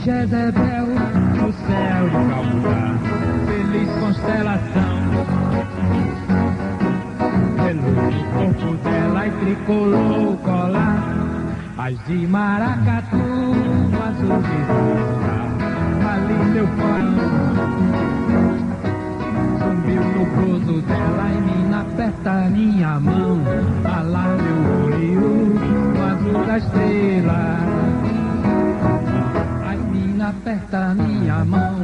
Jezebel, no céu de Calcutá, feliz constelação. Reluz o corpo dela e tricolor colar, as de maracatu, no azul de luz, ali meu pai. Subiu no gozo dela e me aperta minha mão, alá meu olho, no azul da estrela. Ai, me aperta minha mão,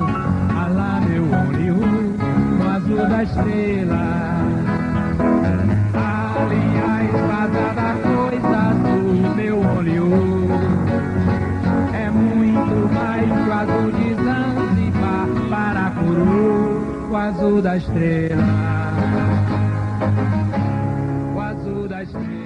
alá meu olho, no azul da estrela. Ali a espada da coisa azul, meu olho, é muito mais que o azul de Zanzibar, Paracuru, o azul da estrela, o azul da estrela.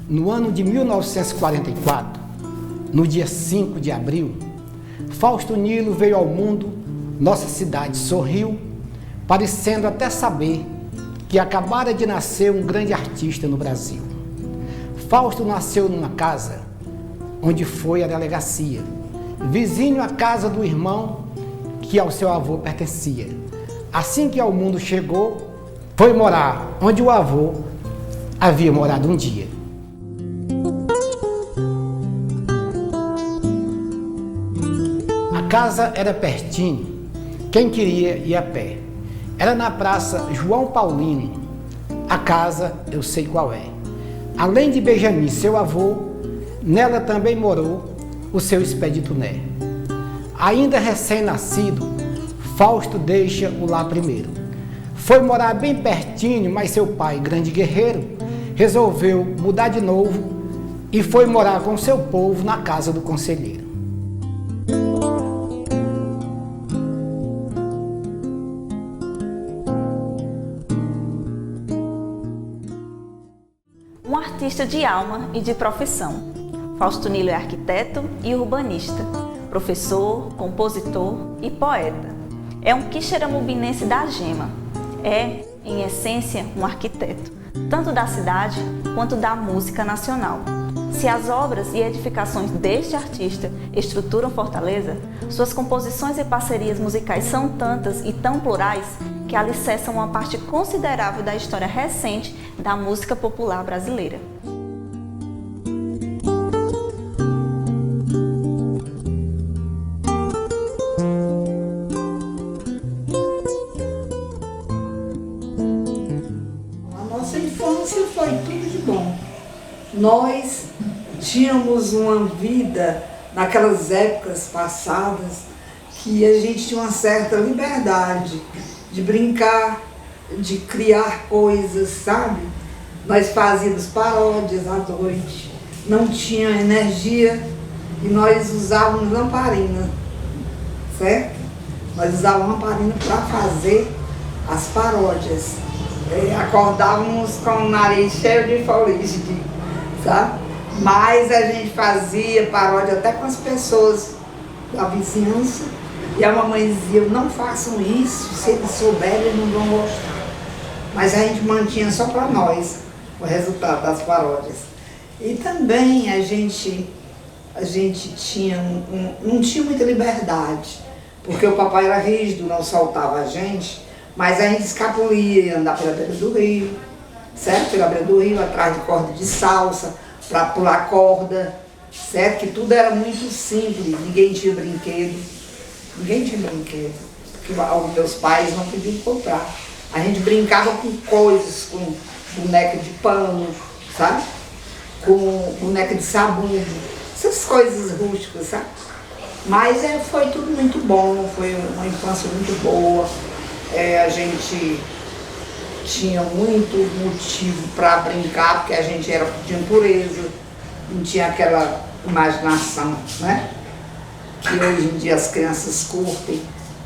No ano de 1944, no dia 5 de abril, Fausto Nilo veio ao mundo, nossa cidade sorriu, parecendo até saber que acabara de nascer um grande artista no Brasil. Fausto nasceu numa casa onde foi a delegacia, vizinho à casa do irmão que ao seu avô pertencia. Assim que ao mundo chegou, foi morar onde o avô havia morado um dia. A casa era pertinho, quem queria ir a pé. Era na Praça João Paulino. A casa eu sei qual é. Além de Benjamin, seu avô, nela também morou o seu Expedito Né. Ainda recém-nascido, Fausto deixa o lar primeiro. Foi morar bem pertinho, mas seu pai, grande guerreiro, resolveu mudar de novo e foi morar com seu povo na casa do conselheiro. Um artista de alma e de profissão. Fausto Nilo é arquiteto e urbanista, professor, compositor e poeta. É um quixeramobinense da gema. É, em essência, um arquiteto, tanto da cidade quanto da música nacional. Se as obras e edificações deste artista estruturam Fortaleza, suas composições e parcerias musicais são tantas e tão plurais que alicerçam uma parte considerável da história recente da música popular brasileira. A nossa infância foi tudo de bom. Nós tínhamos uma vida naquelas épocas passadas que a gente tinha uma certa liberdade de brincar, de criar coisas, sabe? Nós fazíamos paródias à noite, não tinha energia e nós usávamos lamparina, certo? Nós usávamos lamparina para fazer as paródias. Acordávamos com o nariz cheio de fuligem, sabe? Mas a gente fazia paródia até com as pessoas da vizinhança. E a mamãe dizia, não façam isso, se eles souberem, eles não vão gostar. Mas a gente mantinha só para nós o resultado das paródias. E também a gente tinha não tinha muita liberdade, porque o papai era rígido, não soltava a gente, mas a gente escapulia, ia andar pela beira do rio, certo? Pela beira do rio, atrás de corda de salsa, para pular corda, certo? Que tudo era muito simples, ninguém tinha brinquedo. Ninguém tinha brinquedo, porque os meus pais não podiam comprar. A gente brincava com coisas, com boneca de pano, sabe? com boneca de sabão, essas coisas rústicas, sabe? Mas foi tudo muito bom, foi uma infância muito boa. A gente tinha muito motivo para brincar, porque a gente era de impureza, não tinha aquela imaginação, né? Que hoje em dia as crianças curtem,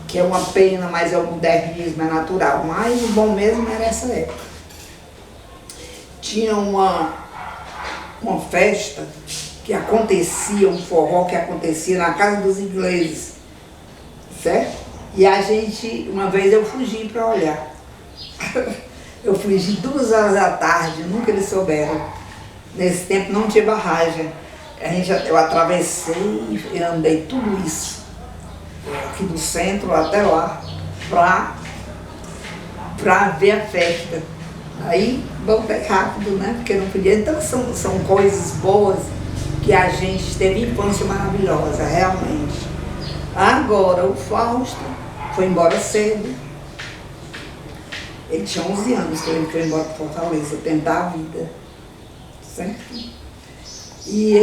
que é uma pena, mas é o modernismo, é natural. Mas o bom mesmo era essa época. Tinha uma festa que acontecia, um forró que acontecia na casa dos ingleses, certo? E a gente, uma vez eu fugi para olhar. Eu fugi 2 horas da tarde, nunca eles souberam. Nesse tempo não tinha barragem. Eu atravessei e andei tudo isso, aqui do centro até lá, para ver a festa. Aí voltei rápido, né? Porque não podia. Então são coisas boas que a gente teve infância maravilhosa, realmente. Agora, o Fausto foi embora cedo. Ele tinha 11 anos quando ele foi embora para Fortaleza, tentar a vida, certo? E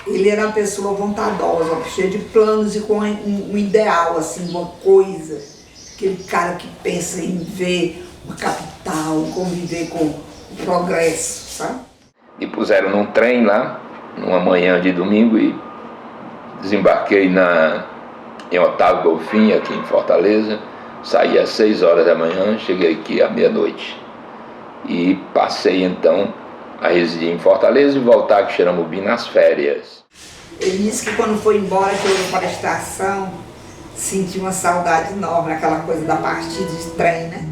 ele era uma pessoa bondadosa, cheia de planos e com um ideal, assim, uma coisa. Aquele cara que pensa em ver uma capital, conviver com o progresso, sabe? Me puseram num trem lá, numa manhã de domingo, e desembarquei em Otávio Golfim, aqui em Fortaleza. Saí às 6 horas da manhã, cheguei aqui à meia-noite. E passei então a residir em Fortaleza e voltar a Quixeramobim nas férias. Ele disse que quando foi embora, que eu para a estação, senti uma saudade enorme, aquela coisa da partida de trem, né?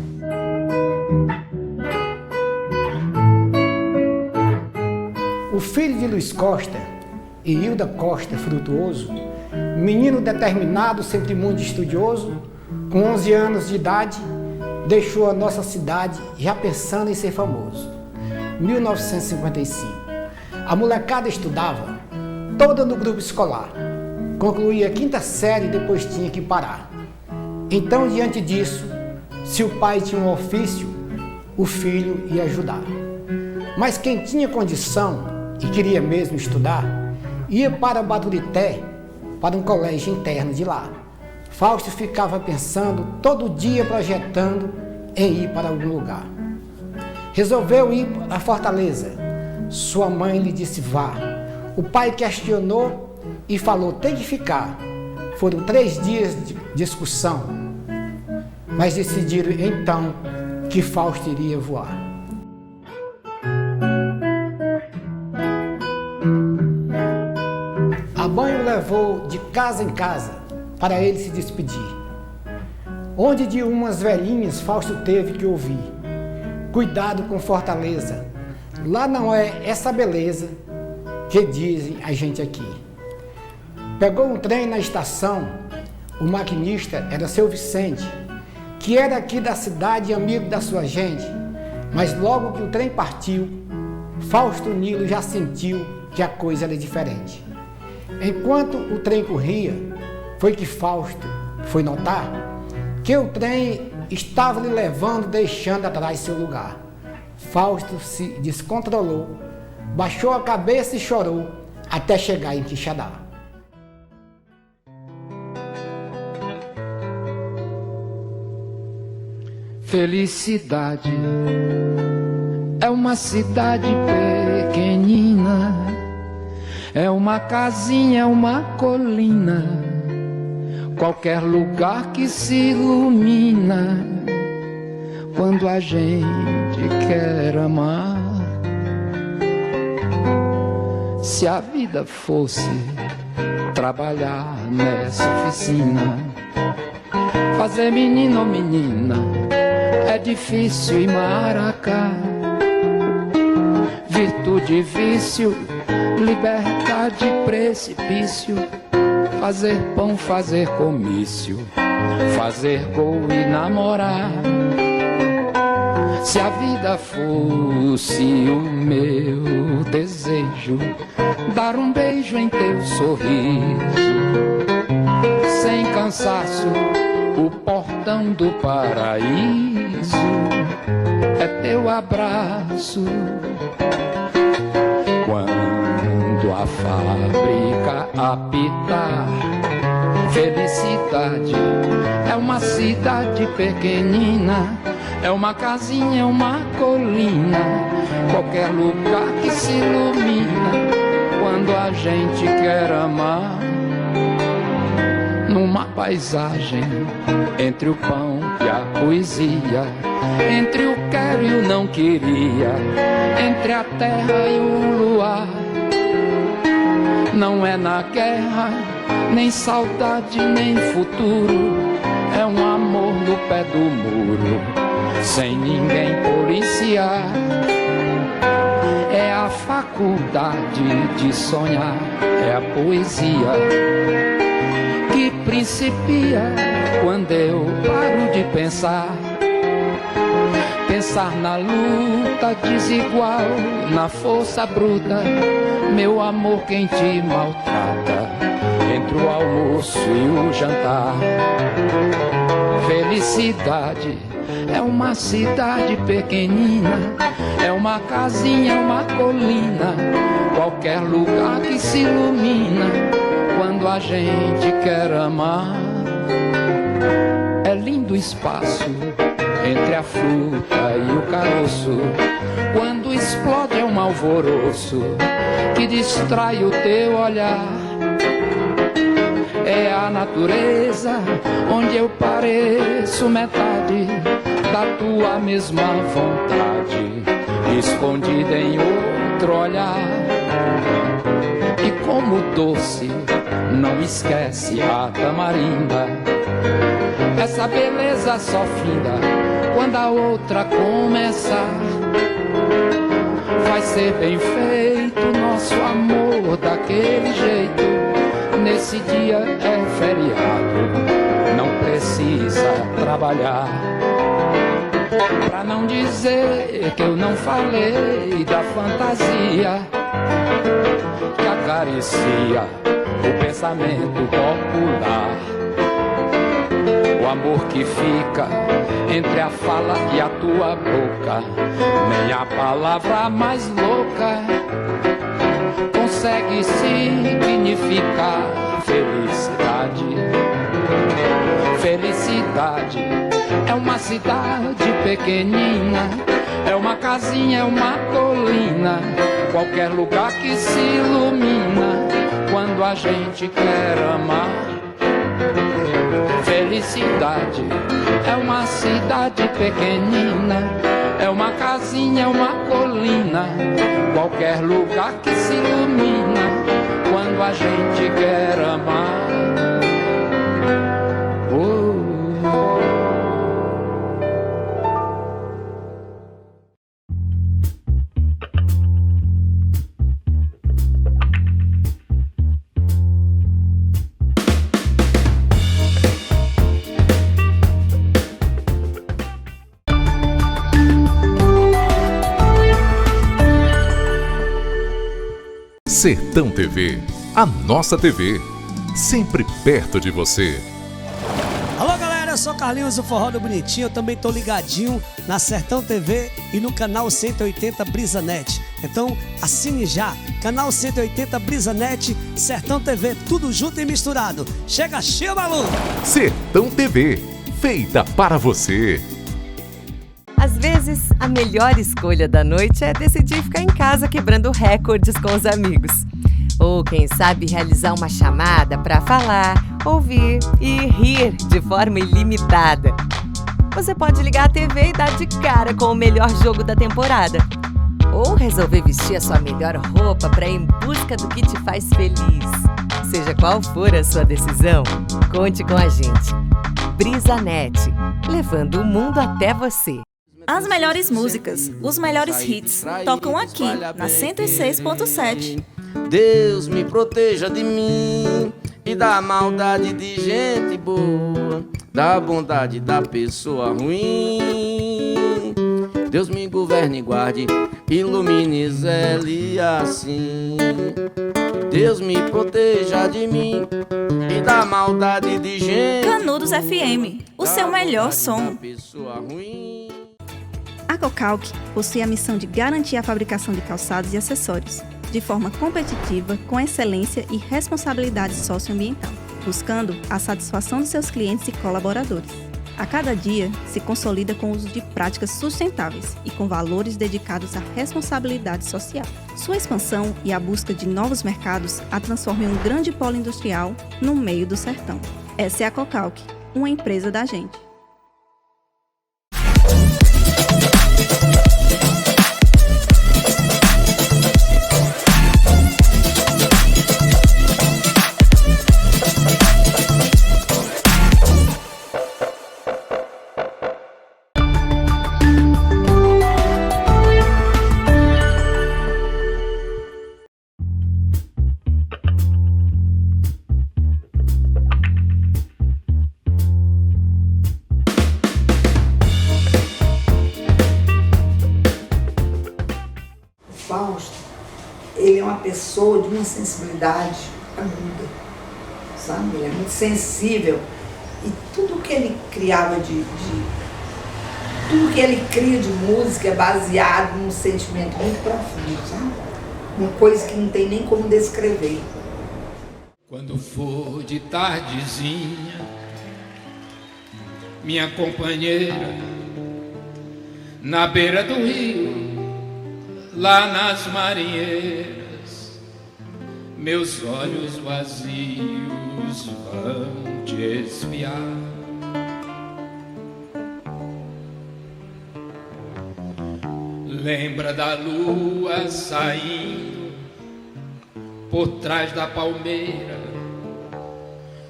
O filho de Luiz Costa e Hilda Costa Frutuoso, menino determinado, sempre muito estudioso, com 11 anos de idade, deixou a nossa cidade já pensando em ser famoso. 1955. A molecada estudava toda no grupo escolar. Concluía a 5ª série e depois tinha que parar. Então, diante disso, se o pai tinha um ofício, o filho ia ajudar. Mas quem tinha condição e queria mesmo estudar, ia para Baturité, para um colégio interno de lá. Fausto ficava pensando, todo dia projetando em ir para algum lugar. Resolveu ir a Fortaleza. Sua mãe lhe disse, vá. O pai questionou e falou, tem que ficar. Foram 3 dias de discussão, mas decidiram então que Fausto iria voar. A mãe o levou de casa em casa para ele se despedir. Onde de umas velhinhas Fausto teve que ouvir, cuidado com Fortaleza, lá não é essa beleza que dizem a gente aqui. Pegou um trem na estação, o maquinista era seu Vicente, que era aqui da cidade e amigo da sua gente, mas logo que o trem partiu, Fausto Nilo já sentiu que a coisa era diferente. Enquanto o trem corria, foi que Fausto foi notar que o trem estava lhe levando, deixando atrás seu lugar. Fausto se descontrolou, baixou a cabeça e chorou até chegar em Quixadá. Felicidade é uma cidade pequenina, é uma casinha, é uma colina, qualquer lugar que se ilumina quando a gente quer amar. Se a vida fosse trabalhar nessa oficina, fazer menino ou menina é difícil e maracá. Virtude e vício, liberdade e precipício, fazer pão, fazer comício, fazer gol e namorar. Se a vida fosse o meu desejo, dar um beijo em teu sorriso, sem cansaço, o portão do paraíso é teu abraço. Quando a fábrica apitar, felicidade é uma cidade pequenina, é uma casinha, é uma colina, qualquer lugar que se ilumina quando a gente quer amar. Numa paisagem, entre o pão e a poesia, entre o quero e o não queria, entre a terra e o luar. Não é na guerra, nem saudade, nem futuro, é um amor no pé do muro, sem ninguém policiar. É a faculdade de sonhar, é a poesia que principia quando eu paro de pensar. Pensar na luta desigual, na força bruta, meu amor quem te maltrata, entre o almoço e o jantar. Felicidade é uma cidade pequenina, é uma casinha, é uma colina, qualquer lugar que se ilumina quando a gente quer amar. É lindo o espaço entre a fruta e o caroço, quando explode é um alvoroço que distrai o teu olhar. É a natureza onde eu pareço metade da tua mesma vontade, escondida em outro olhar. E como doce, não esquece a tamarinda, essa beleza só finda quando a outra começar. Vai ser bem feito nosso amor daquele jeito, nesse dia é feriado, não precisa trabalhar. Pra não dizer que eu não falei da fantasia que acaricia o pensamento popular. O amor que fica entre a fala e a tua boca, nem a palavra mais louca consegue significar felicidade. Felicidade é uma cidade pequenina, é uma casinha, é uma colina, qualquer lugar que se ilumina quando a gente quer amar. Felicidade é uma cidade pequenina, é uma casinha, é uma colina, qualquer lugar que se ilumina quando a gente quer amar. Sertão TV, a nossa TV, sempre perto de você. Alô galera, eu sou Carlinhos, o Forró do Bonitinho, eu também tô ligadinho na Sertão TV e no canal 180 BrisaNet. Então assine já, canal 180 BrisaNet, Sertão TV, tudo junto e misturado. Chega cheio, maluco! Sertão TV, feita para você. Às vezes, a melhor escolha da noite é decidir ficar em casa quebrando recordes com os amigos. Ou, quem sabe, realizar uma chamada para falar, ouvir e rir de forma ilimitada. Você pode ligar a TV e dar de cara com o melhor jogo da temporada. Ou resolver vestir a sua melhor roupa para ir em busca do que te faz feliz. Seja qual for a sua decisão, conte com a gente. BrisaNet, levando o mundo até você. As melhores músicas, os melhores hits, tocam aqui, na 106.7. Deus me proteja de mim e da maldade de gente boa, da bondade da pessoa ruim. Deus me governe e guarde, ilumine, zele assim. Deus me proteja de mim e da maldade de gente. Canudos FM, o seu melhor som. A Cocalc possui a missão de garantir a fabricação de calçados e acessórios, de forma competitiva, com excelência e responsabilidade socioambiental, buscando a satisfação de seus clientes e colaboradores. A cada dia, se consolida com o uso de práticas sustentáveis e com valores dedicados à responsabilidade social. Sua expansão e a busca de novos mercados a transformam em um grande polo industrial no meio do sertão. Essa é a Cocalc, uma empresa da gente. Fausto, ele é uma pessoa de uma sensibilidade aguda, sabe? Ele é muito sensível e tudo que ele criava tudo que ele cria de música é baseado num sentimento muito profundo, sabe? Uma coisa que não tem nem como descrever. Quando for de tardezinha, minha companheira, na beira do rio, lá nas marinheiras, meus olhos vazios vão te espiar. Lembra da lua saindo por trás da palmeira.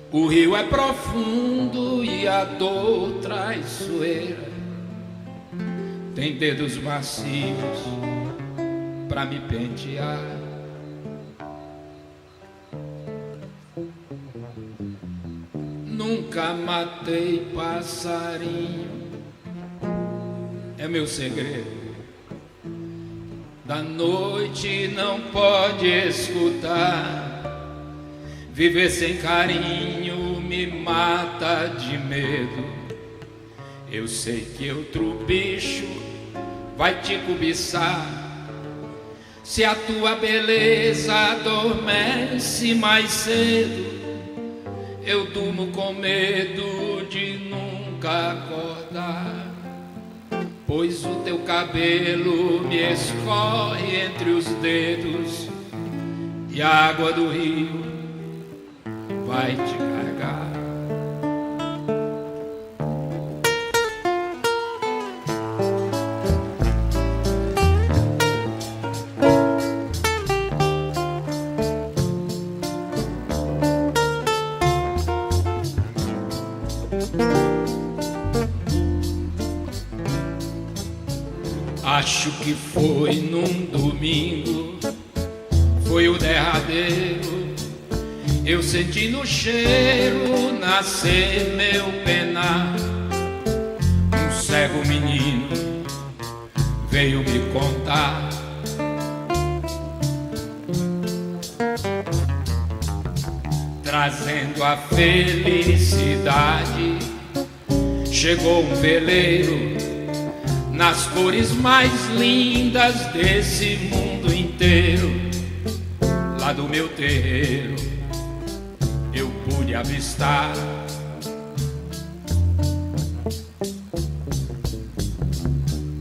O rio é profundo e a dor traiçoeira tem dedos macios pra me pentear. Nunca matei passarinho, é meu segredo. Da noite não pode escutar, viver sem carinho me mata de medo. Eu sei que outro bicho vai te cobiçar, se a tua beleza adormece mais cedo. Eu durmo com medo de nunca acordar, pois o teu cabelo me escorre entre os dedos e a água do rio vai te carregar. Acho que foi num domingo, foi o derradeiro. Eu senti no cheiro nascer meu penar. Um cego menino veio me contar. Trazendo a felicidade, chegou um veleiro nas cores mais lindas desse mundo inteiro. Lá do meu terreiro eu pude avistar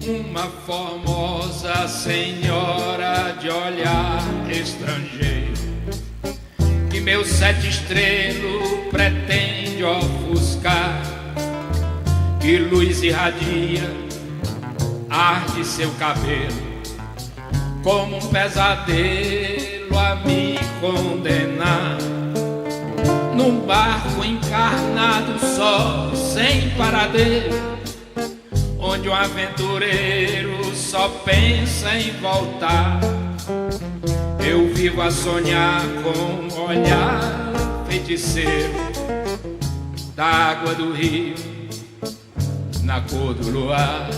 uma formosa senhora de olhar estrangeiro, que meu sete estrelo pretende ofuscar. Que luz irradia, arde seu cabelo, como um pesadelo a me condenar. Num barco encarnado só, sem paradeiro, onde um aventureiro só pensa em voltar. Eu vivo a sonhar com um olhar feiticeiro da água do rio, na cor do luar.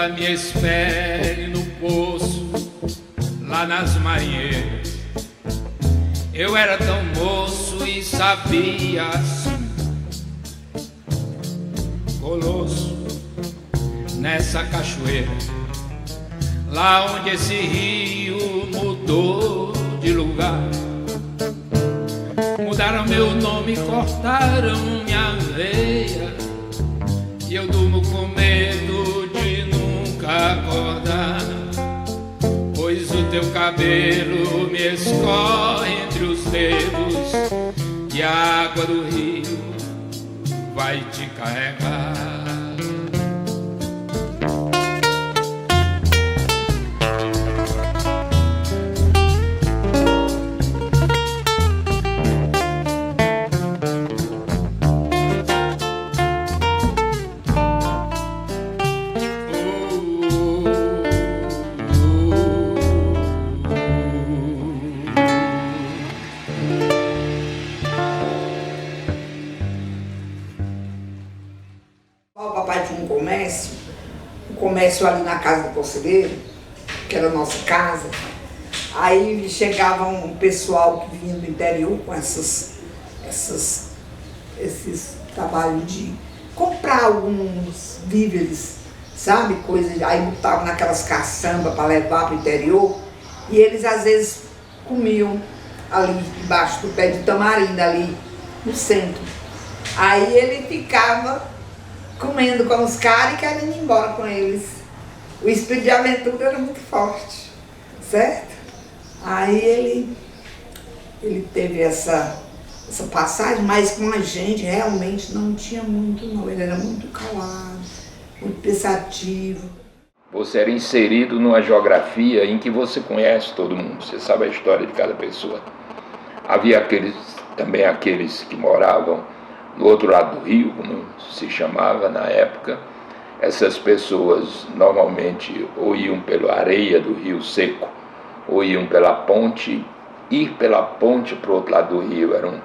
Ainda me espere no poço, lá nas marinheiras. Eu era tão moço e sabia assim, colosso nessa cachoeira, lá onde esse rio mudou de lugar. Mudaram meu nome, cortaram minha veia, e eu durmo com medo de nunca acordar, pois o teu cabelo me escorre entre os dedos e a água do rio vai te carregar. O papai tinha um comércio ali na casa do conselheiro, que era a nossa casa. Aí chegava um pessoal que vinha do interior com esses trabalhos de comprar alguns víveres, sabe, coisas. Aí botavam naquelas caçambas para levar para o interior, e eles às vezes comiam ali debaixo do pé de tamarindo, ali no centro. Aí ele ficava comendo com os caras e querendo ir embora com eles. O espírito de aventura era muito forte, certo? Aí ele teve essa passagem, mas com a gente realmente não tinha muito não. Ele era muito calado, muito pensativo. Você era inserido numa geografia em que você conhece todo mundo, você sabe a história de cada pessoa. Havia também aqueles que moravam no outro lado do rio, como se chamava na época. Essas pessoas normalmente ou iam pela areia do rio seco, ou iam pela ponte. Ir pela ponte para o outro lado do rio era um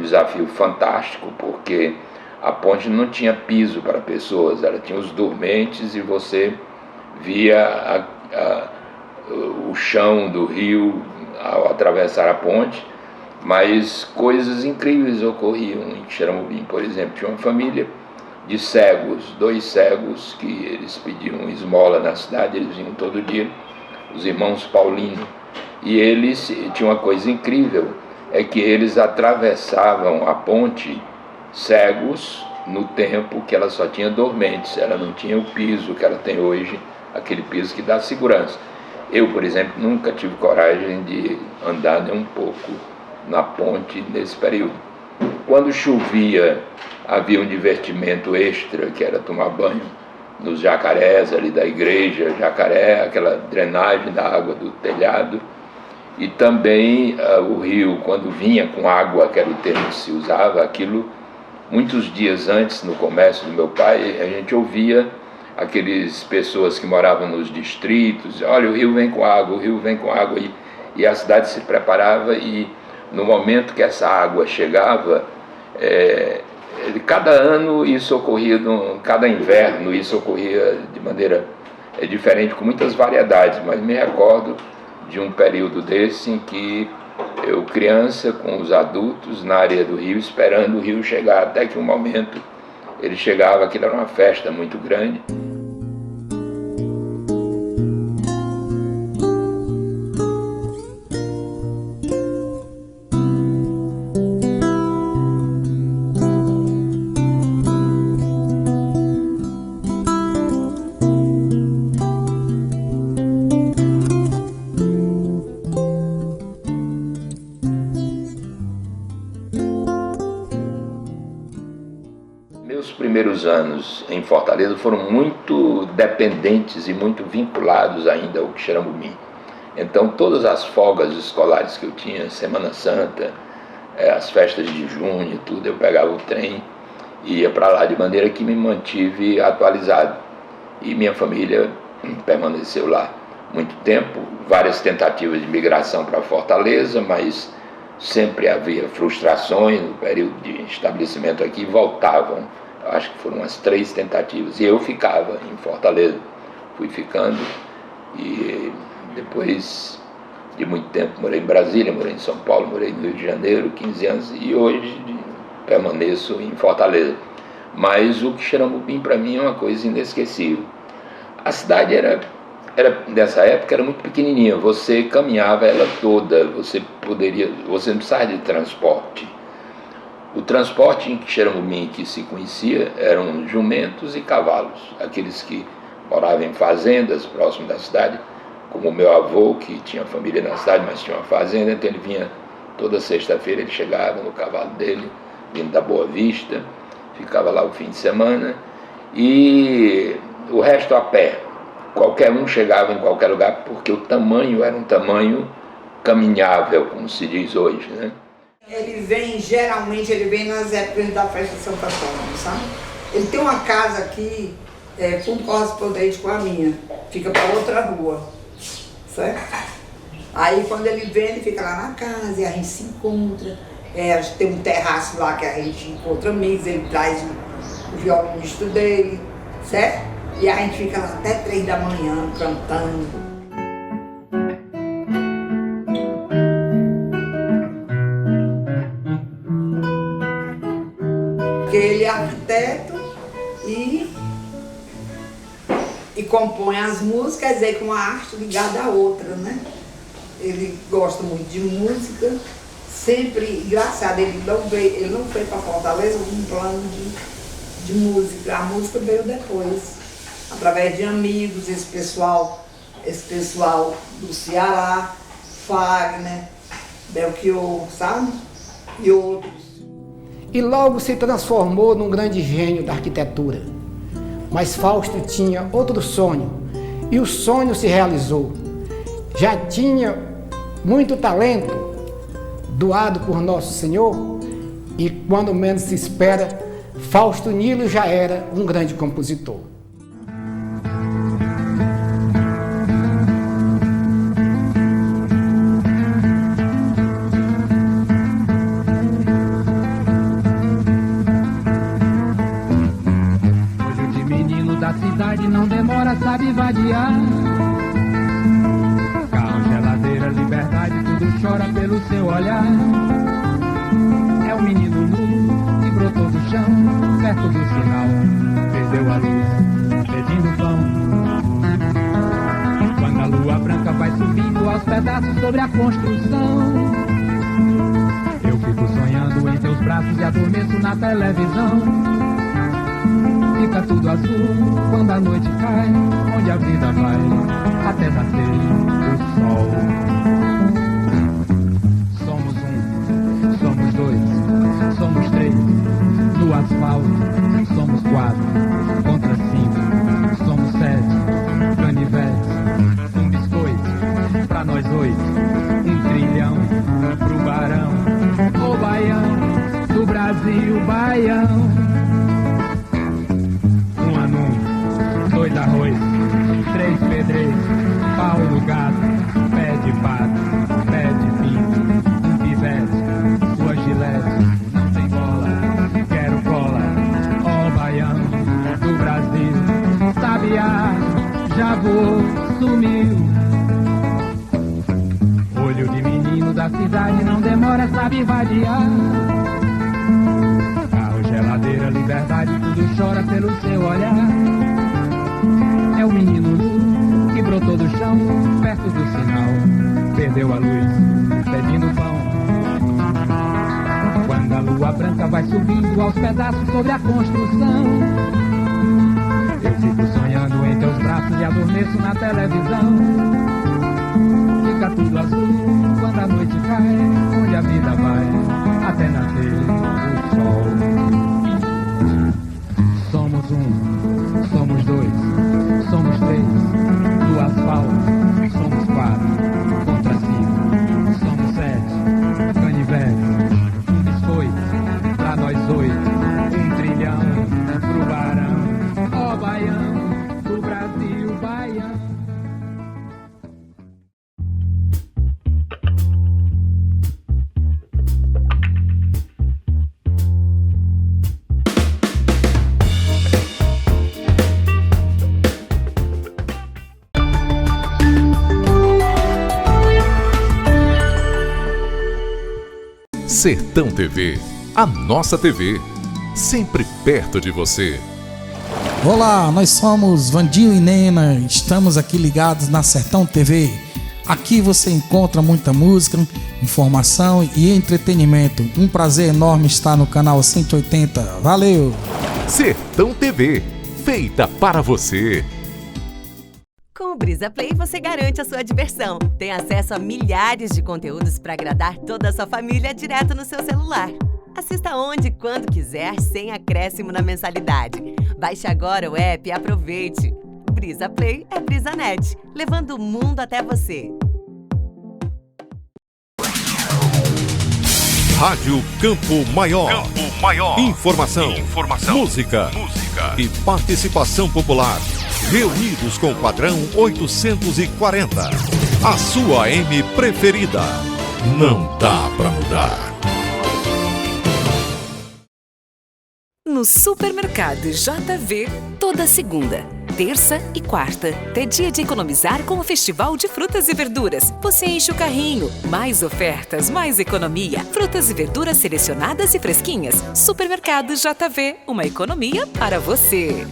desafio fantástico, porque a ponte não tinha piso para pessoas, ela tinha os dormentes e você via o chão do rio ao atravessar a ponte. Mas coisas incríveis ocorriam em Xeramobim. Por exemplo, tinha uma família de cegos, 2 cegos que eles pediam esmola na cidade, eles vinham todo dia, os irmãos Paulino. E eles tinham uma coisa incrível, é que eles atravessavam a ponte cegos no tempo que ela só tinha dormentes, ela não tinha o piso que ela tem hoje, aquele piso que dá segurança. Eu, por exemplo, nunca tive coragem de andar nem um pouco na ponte nesse período. Quando chovia, havia um divertimento extra, que era tomar banho nos jacarés ali da igreja. Jacaré, aquela drenagem da água do telhado. E também o rio, quando vinha com água, que era o termo que se usava, aquilo, muitos dias antes, no comércio do meu pai, a gente ouvia aquelas pessoas que moravam nos distritos: olha, o rio vem com água, o rio vem com água. E a cidade se preparava, e no momento que essa água chegava, cada ano isso ocorria, cada inverno isso ocorria de maneira diferente, com muitas variedades, mas me recordo de um período desse em que eu, criança, com os adultos na areia do rio, esperando o rio chegar, até que um momento ele chegava, aquilo era uma festa muito grande. Meus primeiros anos em Fortaleza foram muito dependentes e muito vinculados ainda ao Xeramobim. Então todas as folgas escolares que eu tinha, Semana Santa, as festas de junho e tudo, eu pegava o trem e ia para lá, de maneira que me mantive atualizado. E minha família permaneceu lá muito tempo, várias tentativas de migração para Fortaleza, mas sempre havia frustrações no período de estabelecimento aqui, voltavam. Acho que foram umas 3 tentativas, e eu ficava em Fortaleza. fui ficando e depois de muito tempo morei em Brasília, morei em São Paulo, morei no Rio de Janeiro, 15 anos, e hoje permaneço em Fortaleza. Mas o Quixeramobim para mim é uma coisa inesquecível. A cidade nessa época era muito pequenininha, você caminhava ela toda, você não precisava de transporte. O transporte em Quixeramobim que se conhecia eram jumentos e cavalos, aqueles que moravam em fazendas próximo da cidade, como o meu avô, que tinha família na cidade, mas tinha uma fazenda, então ele vinha toda sexta-feira, ele chegava no cavalo dele, vindo da Boa Vista, ficava lá o fim de semana, e o resto a pé. Qualquer um chegava em qualquer lugar, porque o tamanho era um tamanho caminhável, como se diz hoje, né? Geralmente ele vem nas épocas da festa de Santo Antônio, sabe? Ele tem uma casa aqui, com correspondente com a minha, fica para outra rua, certo? Aí quando ele vem, ele fica lá na casa e a gente se encontra. Tem um terraço lá que a gente encontra amigos, ele traz o violonista dele, certo? E a gente fica lá até 3 da manhã cantando. Porque ele é arquiteto e compõe as músicas aí com uma arte ligada à outra, né? Ele gosta muito de música, sempre, engraçado, ele não foi para Fortaleza com um plano de música, a música veio depois, através de amigos, esse pessoal do Ceará, Fagner, Belchior, sabe? E outros. E logo se transformou num grande gênio da arquitetura. Mas Fausto tinha outro sonho, e o sonho se realizou. Já tinha muito talento doado por Nosso Senhor, e quando menos se espera, Fausto Nilo já era um grande compositor. Não demora, sabe vadiar. Carro, geladeira, liberdade, tudo chora pelo seu olhar. É o menino nu que brotou do chão, perto do sinal, perdeu a luz, pedindo pão. Quando a lua branca vai subindo aos pedaços sobre a construção, eu fico sonhando em teus braços e adormeço na televisão. Fica tudo azul quando a noite cai, onde a vida vai até nascer o sol. Somos um, somos dois, somos três, no asfalto, somos 4, contra 5, somos 7, canivete, um biscoito, pra nós 8, 1 trilhão, pro barão, o baião, do Brasil, baião. 2 arroz, 3 pedreiros, pau no gato, pé de pato, pé de pinto, um pivete, sua gilete, não tem bola, quero cola, ó baião do Brasil, sabiá, já voou, sumiu. Olho de menino da cidade, não demora, sabe vadiar. Carro, geladeira, liberdade, tudo chora pelo seu olhar. É o menino nu que brotou do chão, perto do sinal, perdeu a luz, pedindo pão. Quando a lua branca vai subindo aos pedaços sobre a construção, eu fico sonhando em teus braços e adormeço na televisão. Fica tudo azul quando a noite cai, onde a vida vai até nascer o sol. Somos um, somos 2, somos 3, do asfalto, somos 4, contra 5, somos 7, canivete, um biscoito, pra nós 8, 1 trilhão, pro barão, ó baião, do Brasil, baião. Sertão TV, a nossa TV, sempre perto de você. Olá, nós somos Vandinho e Nena, estamos aqui ligados na Sertão TV. Aqui você encontra muita música, informação e entretenimento. Um prazer enorme estar no canal 180. Valeu! Sertão TV, feita para você. Com o Brisa Play você garante a sua diversão. Tem acesso a milhares de conteúdos para agradar toda a sua família direto no seu celular. Assista onde e quando quiser, sem acréscimo na mensalidade. Baixe agora o app e aproveite. Brisa Play é BrisaNet, levando o mundo até você. Rádio Campo Maior. Informação. Música. E participação popular. Reunidos com o padrão 840. A sua AM preferida. Não dá pra mudar. No Supermercado JV, toda segunda, terça e quarta, é dia de economizar com o Festival de Frutas e Verduras. Você enche o carrinho, mais ofertas, mais economia. Frutas e verduras selecionadas e fresquinhas. Supermercado JV, uma economia para você.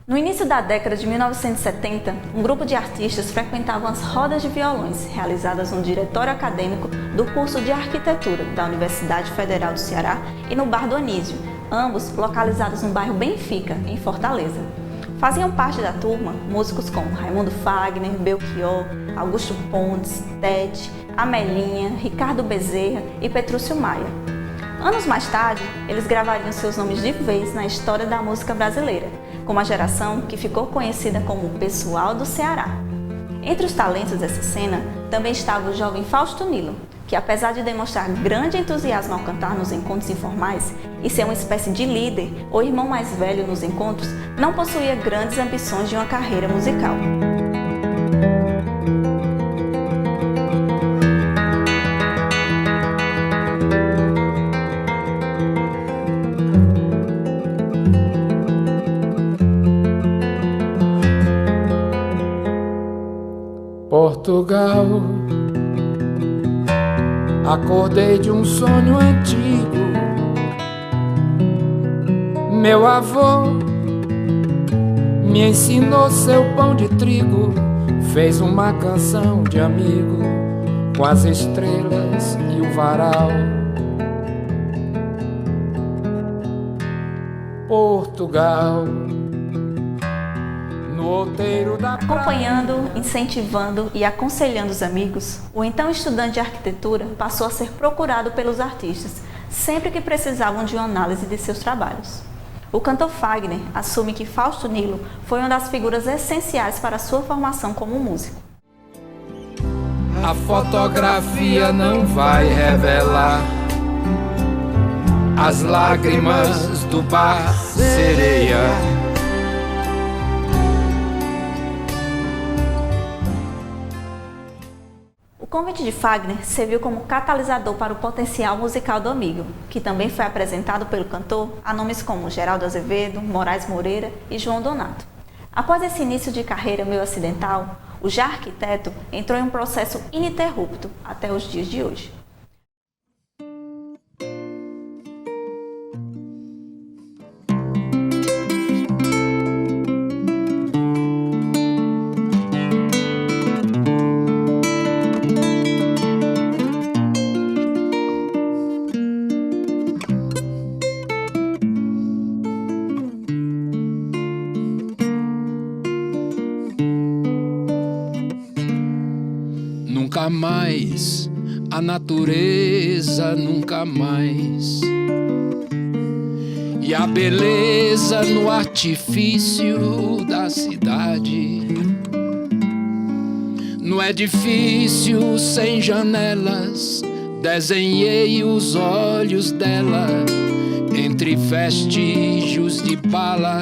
No início da década de 1970, um grupo de artistas frequentavam as rodas de violões, realizadas no diretório acadêmico do curso de arquitetura da Universidade Federal do Ceará e no Bar do Anísio, ambos localizados no bairro Benfica, em Fortaleza. Faziam parte da turma músicos como Raimundo Fagner, Belchior, Augusto Pontes, Tete, Amelinha, Ricardo Bezerra e Petrúcio Maia. Anos mais tarde, eles gravariam seus nomes de vez na história da música brasileira, com uma geração que ficou conhecida como o Pessoal do Ceará. Entre os talentos dessa cena, também estava o jovem Fausto Nilo, que apesar de demonstrar grande entusiasmo ao cantar nos encontros informais e ser uma espécie de líder ou irmão mais velho nos encontros, não possuía grandes ambições de uma carreira musical. Portugal, acordei de um sonho antigo. Meu avô me ensinou seu pão de trigo, fez uma canção de amigo com as estrelas e o varal. Portugal, acompanhando, incentivando e aconselhando os amigos, o então estudante de arquitetura passou a ser procurado pelos artistas sempre que precisavam de uma análise de seus trabalhos. O cantor Fagner assume que Fausto Nilo foi uma das figuras essenciais para a sua formação como músico. A fotografia não vai revelar as lágrimas do bar Sereia. O convite de Fagner serviu como catalisador para o potencial musical do amigo, que também foi apresentado pelo cantor a nomes como Geraldo Azevedo, Moraes Moreira e João Donato. Após esse início de carreira meio acidental, o já arquiteto entrou em um processo ininterrupto até os dias de hoje. Nunca mais, a natureza nunca mais. E a beleza no artifício da cidade. Não é difícil sem janelas, desenhei os olhos dela entre vestígios de bala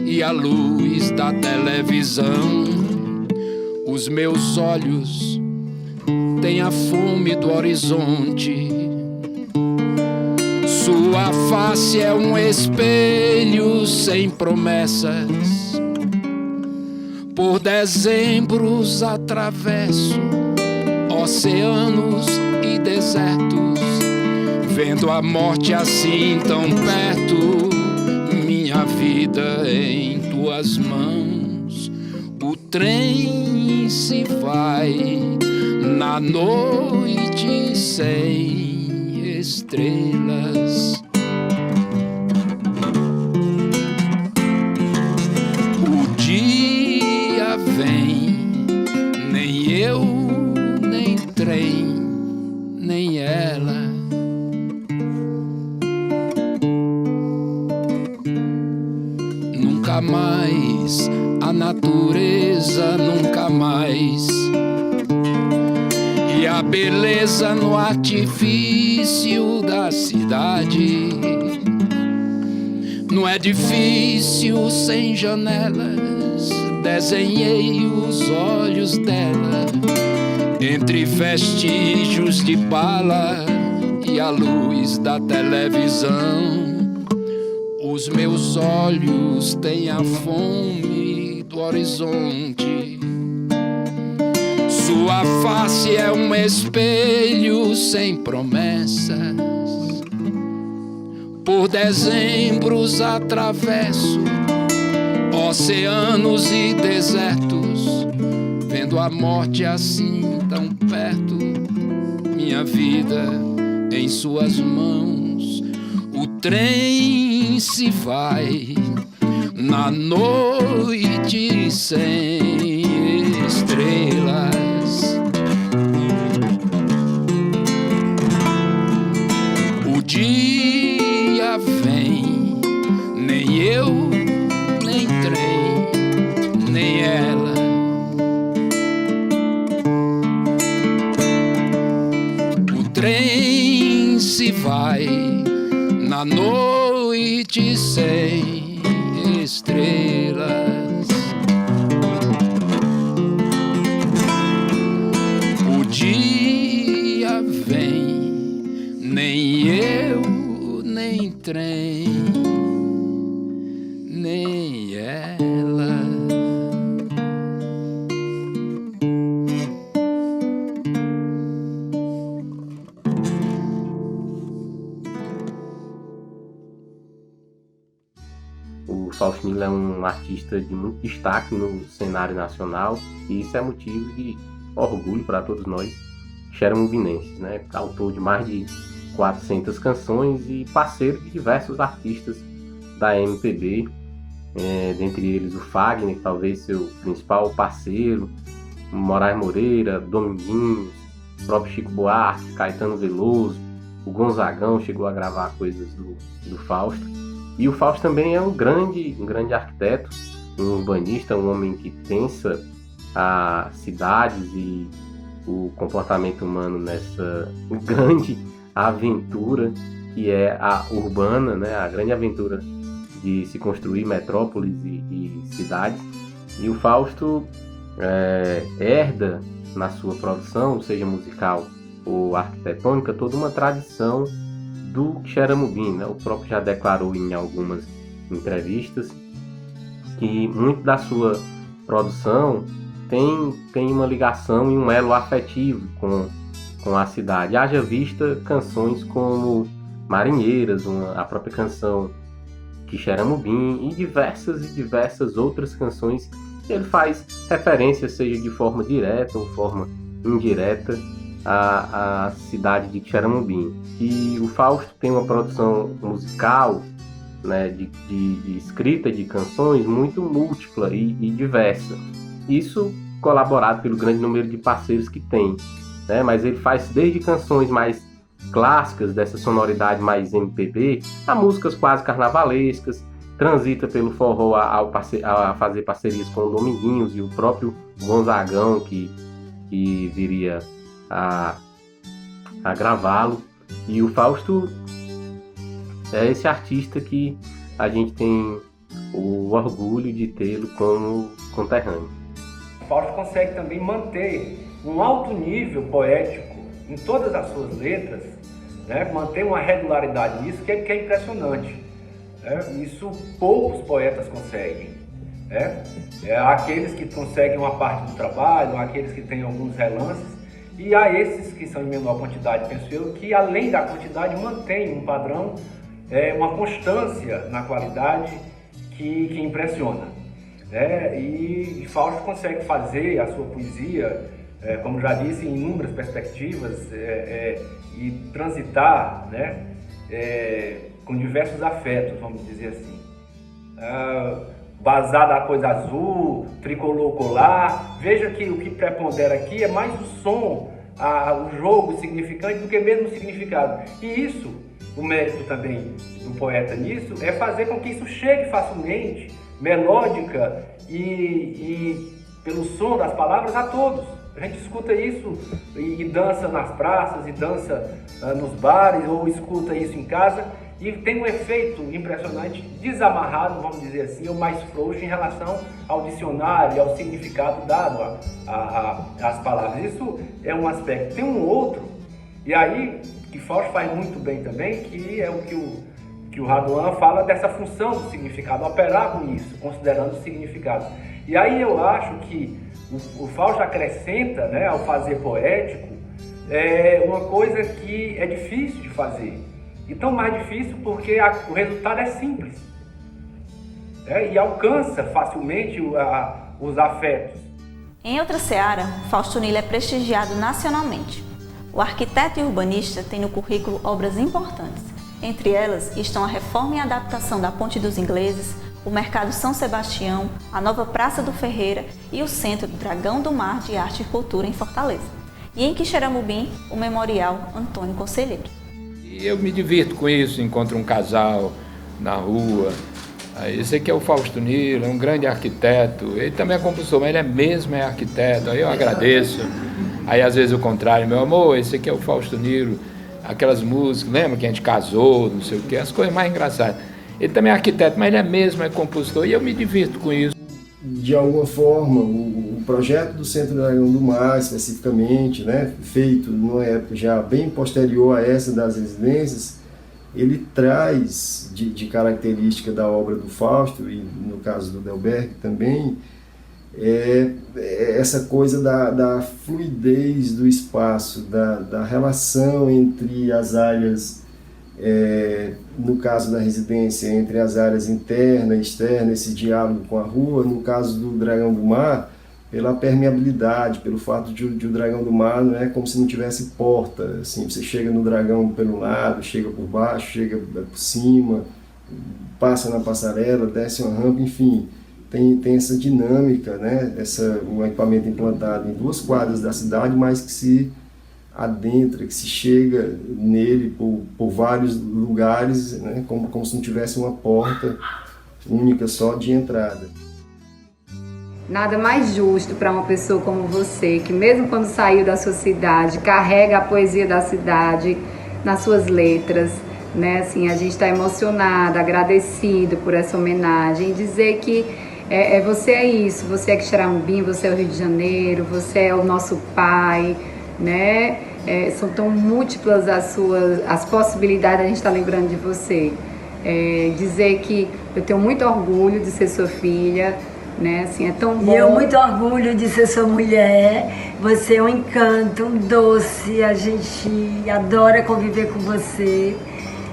e a luz da televisão. Os meus olhos têm a fome do horizonte. Sua face é um espelho sem promessas. Por dezembros atravesso oceanos e desertos, vendo a morte assim tão perto. Minha vida em tuas mãos. O trem se vai na noite sem estrelas. O dia vem, nem eu, nem trem, nem ela. Nunca mais a natureza, nunca mais. E a beleza no artifício da cidade. Não é difícil sem janelas, desenhei os olhos dela entre vestígios de bala e a luz da televisão. Os meus olhos têm a fome do horizonte. Sua face é um espelho sem promessas. Por dezembros atravesso oceanos e desertos, vendo a morte assim tão perto. Minha vida em suas mãos. O trem se vai na noite sem estrelas. O dia vem, nem eu, nem trem, nem ela. O trem se vai na noite sem estrelas. O dia vem, nem eu, nem trem, nem ela. O Faustino é um artista de muito destaque no cenário nacional e isso é motivo de orgulho para todos nós xeramubinenses, né? Autor de mais de 400 canções e parceiro de diversos artistas da MPB, dentre eles o Fagner, que talvez seu principal parceiro, Moraes Moreira, Dominguinhos, o próprio Chico Buarque, Caetano Veloso, o Gonzagão chegou a gravar coisas do Fausto. E o Fausto também é um grande arquiteto, um urbanista, um homem que pensa as cidades e o comportamento humano nessa grande aventura que é a urbana, né? A grande aventura de se construir metrópoles e cidades. E o Fausto herda na sua produção, seja musical ou arquitetônica, toda uma tradição do xeramubim, né? O próprio já declarou em algumas entrevistas que muito da sua produção tem uma ligação e um elo afetivo com a cidade. Haja vista canções como Marinheiras, a própria canção Quixeramobim e diversas outras canções que ele faz referência, seja de forma direta ou forma indireta, à cidade de Quixeramobim. E o Fausto tem uma produção musical, né, de escrita de canções muito múltipla e diversa. Isso colaborado pelo grande número de parceiros que tem, né? Mas ele faz desde canções mais clássicas, dessa sonoridade mais MPB, a músicas quase carnavalescas, transita pelo forró a fazer parcerias com o Dominguinhos e o próprio Gonzagão, que que viria a gravá-lo. E o Fausto é esse artista que a gente tem o orgulho de tê-lo como conterrâneo. O Fausto consegue também manter um alto nível poético em todas as suas letras, né? Manter uma regularidade nisso que é impressionante. Isso poucos poetas conseguem. Aqueles que conseguem uma parte do trabalho, aqueles que têm alguns relances, e há esses que são em menor quantidade, penso eu, que além da quantidade mantém um padrão, uma constância na qualidade que impressiona. E Fausto consegue fazer a sua poesia, como já disse, em inúmeras perspectivas e transitar, né, com diversos afetos, vamos dizer assim. Vazar da coisa azul, tricolor colar. Veja que o que prepondera aqui é mais o som, o jogo significante do que mesmo o significado. E isso, o mérito também do poeta nisso, é fazer com que isso chegue facilmente, melódica e pelo som das palavras a todos. A gente escuta isso e dança nas praças, e dança nos bares, ou escuta isso em casa, e tem um efeito impressionante, desamarrado, vamos dizer assim, ou mais frouxo em relação ao dicionário e ao significado dado às palavras. Isso é um aspecto. Tem um outro, e aí, que Fausto faz muito bem também, que é o que o Raduan fala dessa função do significado, operar com isso, considerando o significado. E aí eu acho que o Fausto acrescenta, né, ao fazer poético, uma coisa que é difícil de fazer. E tão mais difícil porque o resultado é simples, e alcança facilmente os afetos. Em outra seara, Fausto Nilo é prestigiado nacionalmente. O arquiteto e urbanista tem no currículo obras importantes. Entre elas estão a reforma e adaptação da Ponte dos Ingleses, o Mercado São Sebastião, a nova Praça do Ferreira e o Centro Dragão do Mar de Arte e Cultura em Fortaleza. E em Quixeramobim, o Memorial Antônio Conselheiro. E eu me divirto com isso, encontro um casal na rua. Esse aqui é o Fausto Nilo, é um grande arquiteto. Ele também é compositor, mas ele mesmo é arquiteto. Aí eu agradeço. Aí às vezes o contrário, meu amor, esse aqui é o Fausto Nilo. Aquelas músicas, lembra que a gente casou, não sei o quê, as coisas mais engraçadas. Ele também é arquiteto, mas ele mesmo é compositor e eu me divirto com isso. De alguma forma, o projeto do Centro Dragão do Mar, especificamente, né, feito numa época já bem posterior a essa das residências, ele traz de característica da obra do Fausto, e no caso do Delberg também, essa coisa da fluidez do espaço, da relação entre as áreas, no caso da residência, entre as áreas interna e externa, esse diálogo com a rua. No caso do Dragão do Mar, pela permeabilidade, pelo fato de o Dragão do Mar não é como se não tivesse porta, assim, você chega no dragão pelo lado, chega por baixo, chega por cima, passa na passarela, desce uma rampa, enfim, tem essa dinâmica, né? Um equipamento implantado em 2 quadras da cidade, mas que se adentra, que se chega nele por vários lugares, né? Como se não tivesse uma porta única só de entrada. Nada mais justo para uma pessoa como você, que mesmo quando saiu da sua cidade, carrega a poesia da cidade nas suas letras, né? Assim, a gente está emocionado, agradecido por essa homenagem, e dizer que você é isso, você é Quixeramobim, você é o Rio de Janeiro, você é o nosso pai, né? São tão múltiplas as possibilidades, a gente está lembrando de você. Dizer que eu tenho muito orgulho de ser sua filha, né? Assim, é tão bom. E eu muito orgulho de ser sua mulher. Você é um encanto, um doce, a gente adora conviver com você.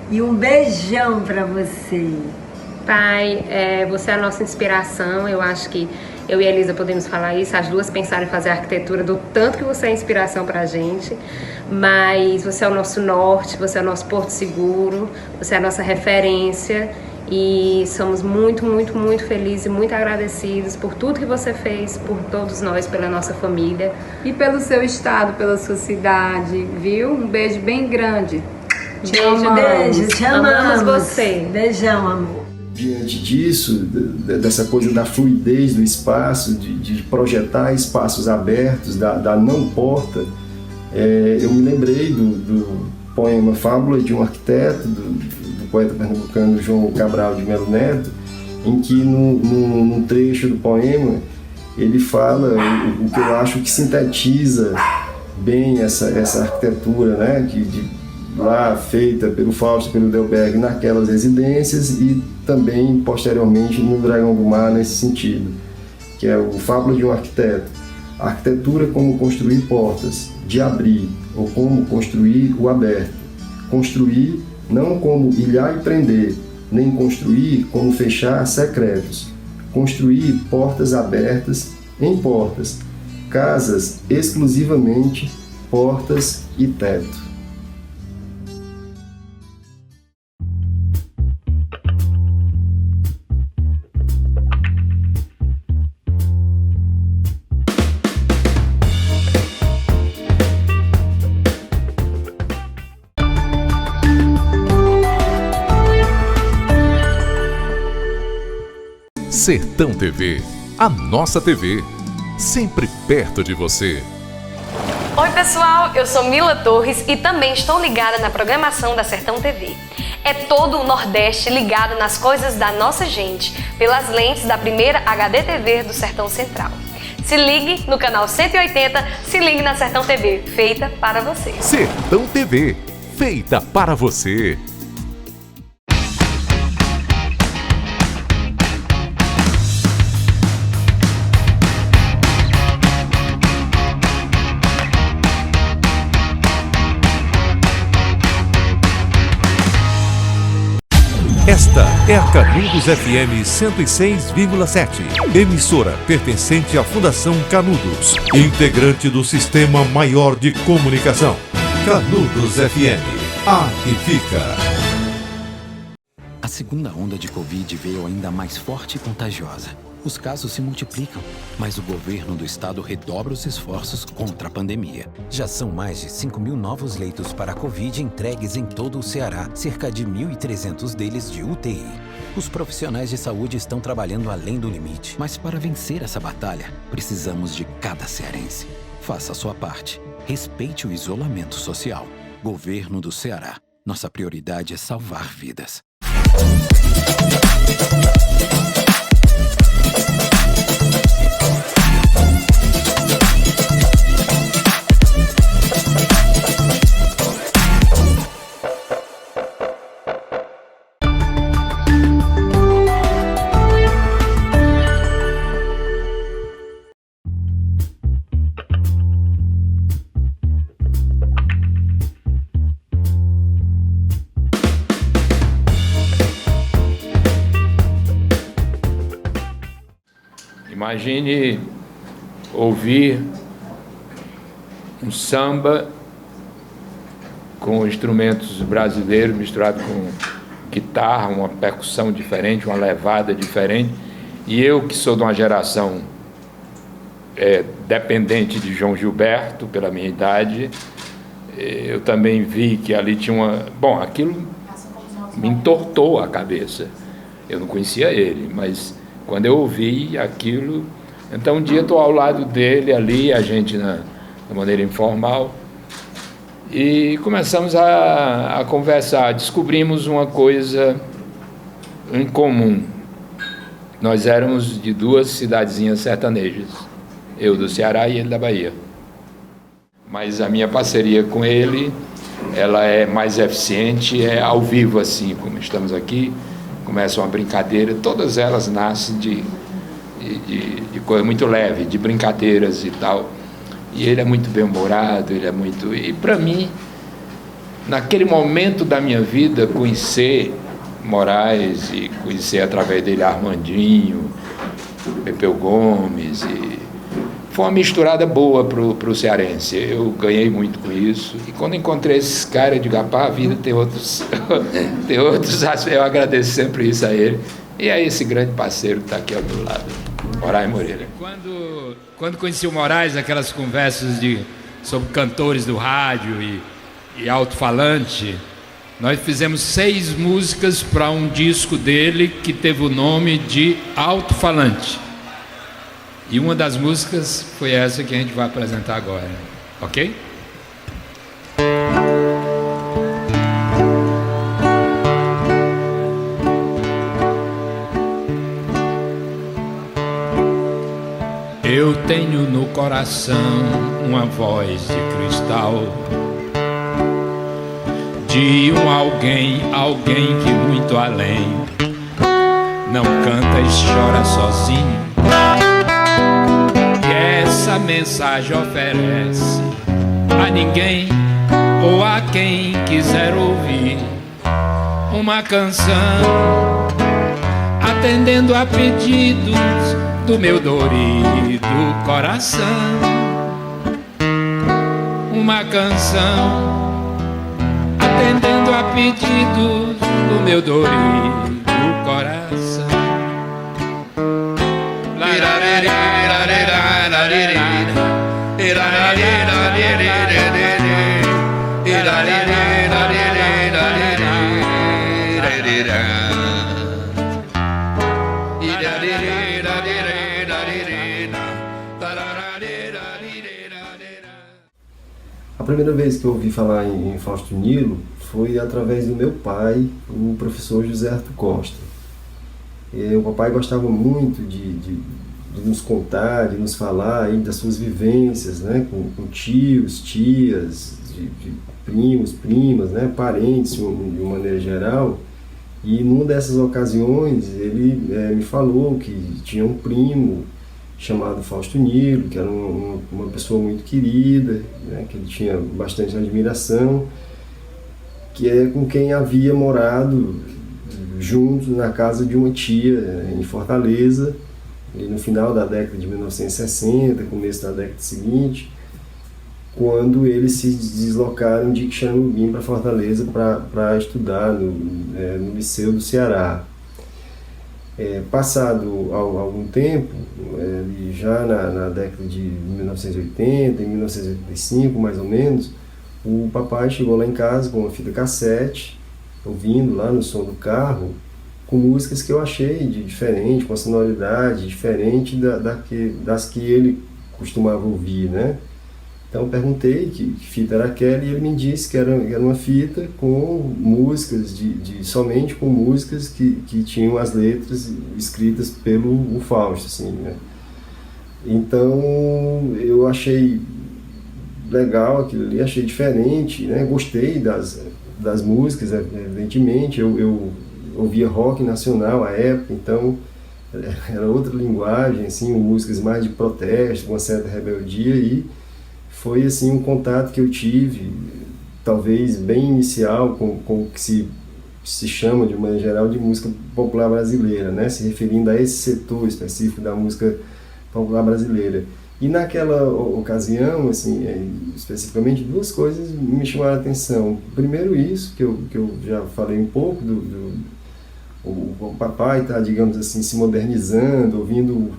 E um beijão para você. Pai, você é a nossa inspiração. Eu acho que eu e a Elisa podemos falar isso. As duas pensaram em fazer arquitetura do tanto que você é inspiração pra gente. Mas você é o nosso norte, você é o nosso porto seguro, você é a nossa referência. E somos muito, muito, muito felizes e muito agradecidos por tudo que você fez, por todos nós, pela nossa família. E pelo seu estado, pela sua cidade, viu? Um beijo bem grande. Beijo, te amamos você. Beijão, amor. diante disso, dessa coisa da fluidez do espaço, de projetar espaços abertos, da não porta, eu me lembrei do poema Fábula de um Arquiteto, do poeta pernambucano João Cabral de Melo Neto, em que num trecho do poema ele fala o que eu acho que sintetiza bem essa arquitetura, né, lá feita pelo Fausto e pelo Delberg naquelas residências e também posteriormente no Dragão do Mar nesse sentido, que é o Fábula de um Arquiteto. A arquitetura como construir portas, de abrir, ou como construir o aberto. Construir não como ilhar e prender, nem construir como fechar secretos. Construir portas abertas em portas, casas exclusivamente portas e teto. Sertão TV, a nossa TV, sempre perto de você. Oi pessoal, eu sou Mila Torres e também estou ligada na programação da Sertão TV. É todo o Nordeste ligado nas coisas da nossa gente, pelas lentes da primeira HD TV do Sertão Central. Se ligue no canal 180, se ligue na Sertão TV, feita para você. Sertão TV, feita para você. Esta é a Canudos FM 106,7, emissora pertencente à Fundação Canudos, integrante do Sistema Maior de Comunicação. Canudos FM, a que fica. A segunda onda de Covid veio ainda mais forte e contagiosa. Os casos se multiplicam, mas o governo do estado redobra os esforços contra a pandemia. Já são mais de 5.000 novos leitos para a Covid entregues em todo o Ceará, cerca de 1.300 deles de UTI. Os profissionais de saúde estão trabalhando além do limite, mas para vencer essa batalha, precisamos de cada cearense. Faça a sua parte. Respeite o isolamento social. Governo do Ceará. Nossa prioridade é salvar vidas. Imagine ouvir um samba com instrumentos brasileiros misturado com guitarra, uma percussão diferente, uma levada diferente. E eu, que sou de uma geração dependente de João Gilberto, pela minha idade, eu também vi que ali tinha uma... Bom, aquilo me entortou a cabeça. Eu não conhecia ele, mas... Quando eu ouvi aquilo, então um dia estou ao lado dele ali, a gente de maneira informal, e começamos a conversar, descobrimos uma coisa em comum. Nós éramos de duas cidadezinhas sertanejas, eu do Ceará e ele da Bahia. Mas a minha parceria com ele, ela é mais eficiente, é ao vivo assim, como estamos aqui. Começa uma brincadeira, todas elas nascem de coisa muito leve, de brincadeiras e tal. E ele é muito bem-humorado, ele é muito... E para mim, naquele momento da minha vida, conhecer Moraes e conhecer através dele Armandinho, Pepeu Gomes, foi uma misturada boa pro cearense. Eu ganhei muito com isso. E quando encontrei esses caras, eu digo, a vida tem outros eu agradeço sempre isso a ele. E a esse grande parceiro que está aqui ao meu lado, Moraes Moreira. Quando conheci o Moraes, aquelas conversas sobre cantores do rádio e alto-falante, Nós fizemos 6 músicas para um disco dele que teve o nome de Alto-Falante. E uma das músicas foi essa que a gente vai apresentar agora, ok? Eu tenho no coração uma voz de cristal, de alguém que muito além não canta e chora sozinho. E essa mensagem oferece a ninguém ou a quem quiser ouvir uma canção, atendendo a pedidos do meu dorido coração. Uma canção atendendo a pedidos do meu dorido coração. A primeira vez que eu ouvi falar em Fausto Nilo foi através do meu pai, o professor José Arthur Costa. O papai gostava muito de nos contar, de nos falar aí das suas vivências, né, com tios, tias, de primos, primas, né, parentes de uma maneira geral. E numa dessas ocasiões ele me falou que tinha um primo chamado Fausto Nilo, que era uma pessoa muito querida, né, que ele tinha bastante admiração, que é com quem havia morado junto na casa de uma tia em Fortaleza, e no final da década de 1960, começo da década seguinte, quando eles se deslocaram de Quixeramobim para Fortaleza para estudar no Liceu do Ceará. Passado algum tempo, já na década de 1980, em 1985 mais ou menos, o papai chegou lá em casa com uma fita cassete, ouvindo lá no som do carro, com músicas que eu achei diferente, com a sonoridade diferente das que ele costumava ouvir, né? Então perguntei que fita era aquela e ele me disse que era uma fita com músicas, somente com músicas que tinham as letras escritas pelo Fausto, assim, né? Então eu achei legal aquilo ali, achei diferente, né? Gostei das músicas, evidentemente. Eu ouvia rock nacional à época, então era outra linguagem, assim, músicas mais de protesto, com uma certa rebeldia, e foi assim um contato que eu tive, talvez bem inicial, com o que se chama, de uma maneira geral, de música popular brasileira, né? Se referindo a esse setor específico da música popular brasileira. E naquela ocasião, assim, especificamente, 2 coisas me chamaram a atenção. Primeiro isso, que eu já falei um pouco, o papai está, digamos assim, se modernizando, ouvindo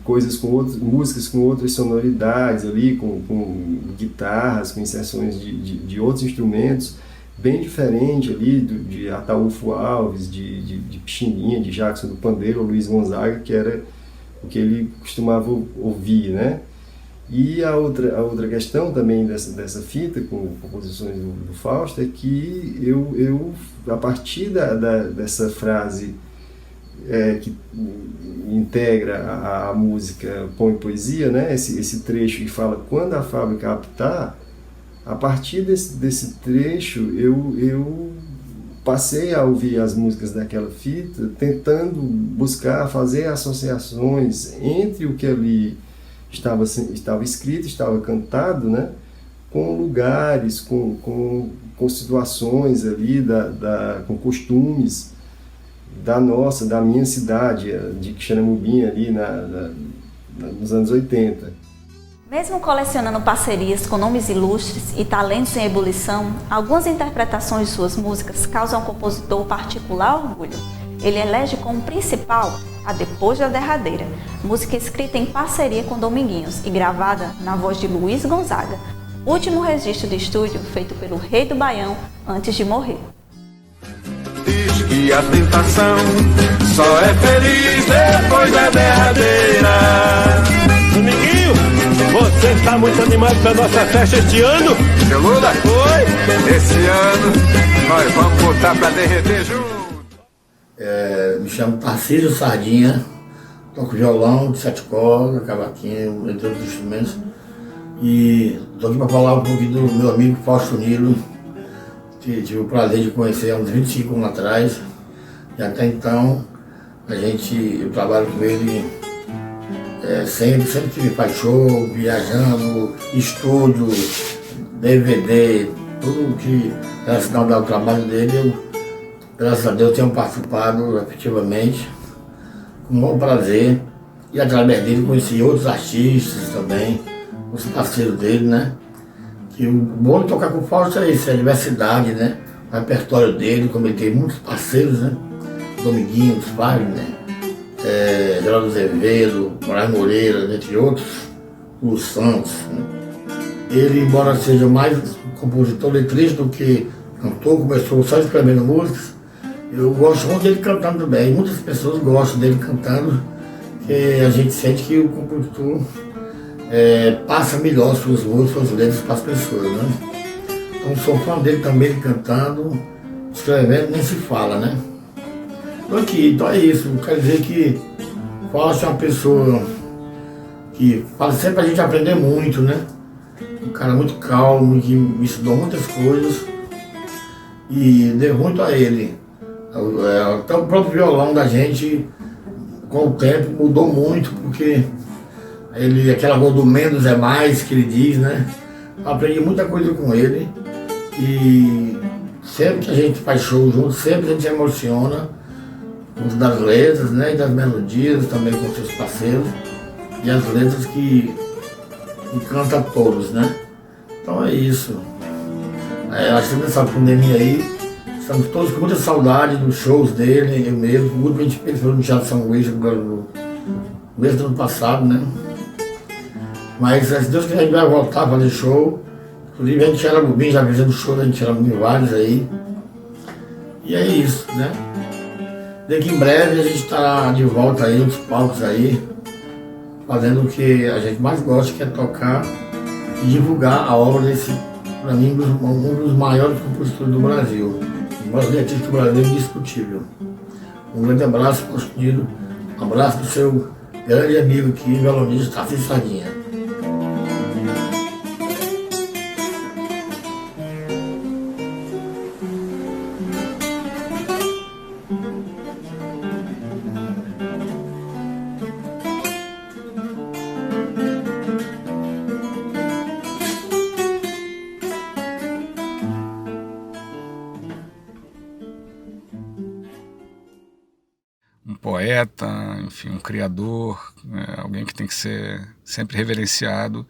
músicas com outras sonoridades ali, com guitarras, com inserções de outros instrumentos, bem diferente ali de Ataúfo Alves, de Pixinguinha, de Jackson do Pandeiro, ou Luiz Gonzaga, que era o que ele costumava ouvir, né? E a outra questão também dessa fita, com composições do Fausto, é que eu a partir dessa frase que integra a música Pão e Poesia, né? Esse trecho que fala quando a fábrica apitar, a partir desse trecho eu passei a ouvir as músicas daquela fita, tentando buscar fazer associações entre o que ali estava escrito, estava cantado, né? Com lugares, com situações ali, com costumes da minha cidade, de Quixeramobim, ali nos anos 80. Mesmo colecionando parcerias com nomes ilustres e talentos em ebulição, algumas interpretações de suas músicas causam ao compositor particular orgulho. Ele elege como principal a Depois da Derradeira, música escrita em parceria com Dominguinhos e gravada na voz de Luiz Gonzaga, último registro de estúdio feito pelo Rei do Baião antes de morrer. e a tentação só é feliz depois da derradeira. Dominguinho, você está muito animado para nossa festa este ano? Seu Lula? Oi! Esse ano nós vamos botar para derreter junto. Me chamo Tarcísio Sardinha, toco violão de 7 cordas, cavaquinho, entre outros instrumentos. E estou aqui para falar um pouquinho do meu amigo Fausto Nilo, que tive o prazer de conhecer há uns 25 anos atrás. E até então, eu trabalho com ele sempre faz show, viajando, estúdio, DVD, tudo que é relacionado ao trabalho dele, graças a Deus tenho participado efetivamente, com muito prazer. E através dele conheci outros artistas também, os parceiros dele, né? Que o bom de tocar com o Fausto é isso, é a diversidade, né? O repertório dele, como ele tem muitos parceiros, né? Dominguinho, Wagner, Geraldo Azevedo, Moraes Moreira, entre outros, Lu Santos, né? Ele, embora seja mais compositor letrista do que cantor, começou só escrevendo músicas, eu gosto muito dele cantando também. Muitas pessoas gostam dele cantando, porque a gente sente que o compositor passa melhor suas músicas, suas letras para as pessoas, né? Então sou fã dele também, ele cantando, escrevendo, nem se fala, né? Estou aqui, então é isso. Quer dizer que o Fausto é uma pessoa que faz sempre a gente aprender muito, né? Um cara muito calmo, que me ensinou muitas coisas e devo muito a ele. Até o próprio violão da gente, com o tempo, mudou muito, porque aquela voz do menos é mais, que ele diz, né? Aprendi muita coisa com ele e sempre que a gente faz show junto, sempre a gente se emociona das letras, né? E das melodias também com seus parceiros e as letras que encanta a todos, né? Então é isso. Acho que nessa pandemia aí, estamos todos com muita saudade dos shows dele, eu mesmo, o último a gente fez no Teatro São Luís no mês do ano passado, né? Mas se Deus quiser a gente vai voltar a fazer show. Inclusive a gente era Rubim, já fazendo show, a gente era vários aí. E é isso, né? Daqui em breve a gente estará de volta aí, nos palcos aí, fazendo o que a gente mais gosta, que é tocar e divulgar a obra desse, para mim, um dos maiores compositores do Brasil. O maior artista do Brasil é indiscutível. Um grande abraço, Fausto Nilo. Um abraço do seu grande amigo aqui, violonista Tarcísio Sardinha. Poeta, enfim, um criador, alguém que tem que ser sempre reverenciado.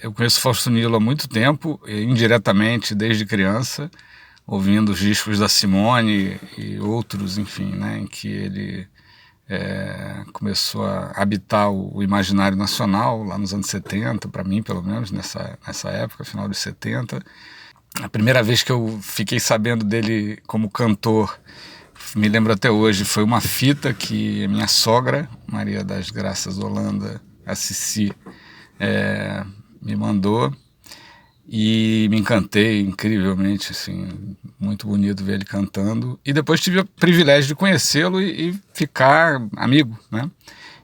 Eu conheço Fausto Nilo há muito tempo, indiretamente desde criança, ouvindo os discos da Simone e outros, enfim, né, em que ele começou a habitar o imaginário nacional lá nos anos 70, para mim pelo menos, nessa época, final dos 70. A primeira vez que eu fiquei sabendo dele como cantor, me lembro até hoje, foi uma fita que a minha sogra, Maria das Graças Holanda, a Cici, me mandou e me encantei incrivelmente, assim, muito bonito ver ele cantando. E depois tive o privilégio de conhecê-lo e ficar amigo, né?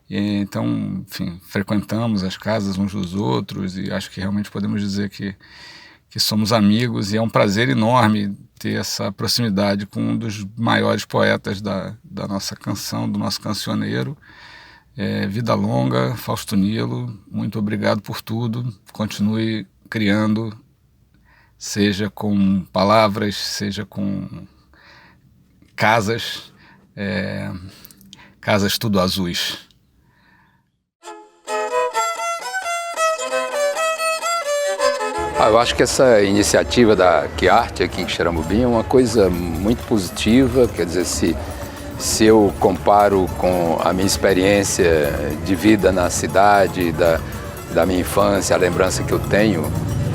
Então, enfim, frequentamos as casas uns dos outros e acho que realmente podemos dizer que somos amigos, e é um prazer enorme ter essa proximidade com um dos maiores poetas da nossa canção, do nosso cancioneiro. Vida longa, Fausto Nilo, muito obrigado por tudo, continue criando, seja com palavras, seja com casas tudo azuis. Eu acho que essa iniciativa da QuiArte aqui em Xeramubim é uma coisa muito positiva. Quer dizer, se eu comparo com a minha experiência de vida na cidade, da minha infância, a lembrança que eu tenho,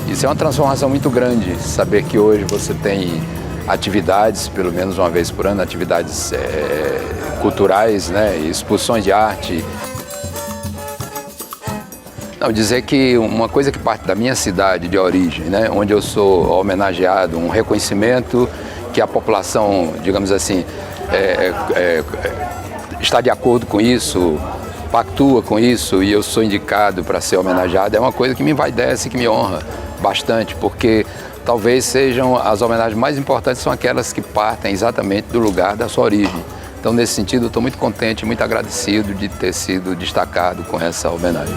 isso é uma transformação muito grande. Saber que hoje você tem atividades, pelo menos uma vez por ano, atividades culturais, né, exposições de arte. Não, dizer que uma coisa que parte da minha cidade de origem, né, onde eu sou homenageado, um reconhecimento que a população, digamos assim, está de acordo com isso, pactua com isso e eu sou indicado para ser homenageado, é uma coisa que me envaidece, que me honra bastante, porque talvez sejam as homenagens mais importantes, são aquelas que partem exatamente do lugar da sua origem. Então, nesse sentido, eu estou muito contente, muito agradecido de ter sido destacado com essa homenagem.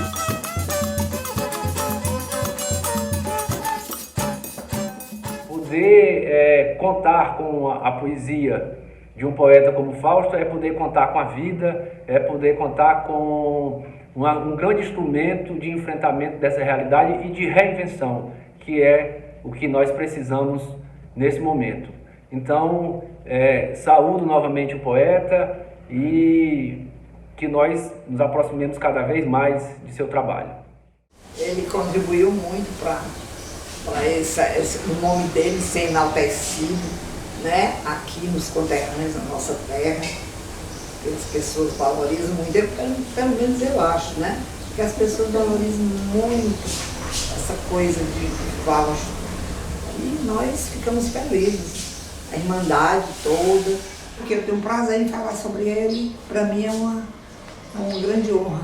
Poder contar com a poesia de um poeta como Fausto é poder contar com a vida, é poder contar com um grande instrumento de enfrentamento dessa realidade e de reinvenção, que é o que nós precisamos nesse momento. Então, saúdo novamente o poeta e que nós nos aproximemos cada vez mais de seu trabalho. Ele contribuiu muito para o nome dele ser enaltecido, né? Aqui nos conterrâneos, na nossa terra, que as pessoas valorizam muito, pelo menos eu acho, né? Que as pessoas valorizam muito essa coisa de Fausto. E nós ficamos felizes, a irmandade toda, porque eu tenho prazer em falar sobre ele, para mim é uma grande honra.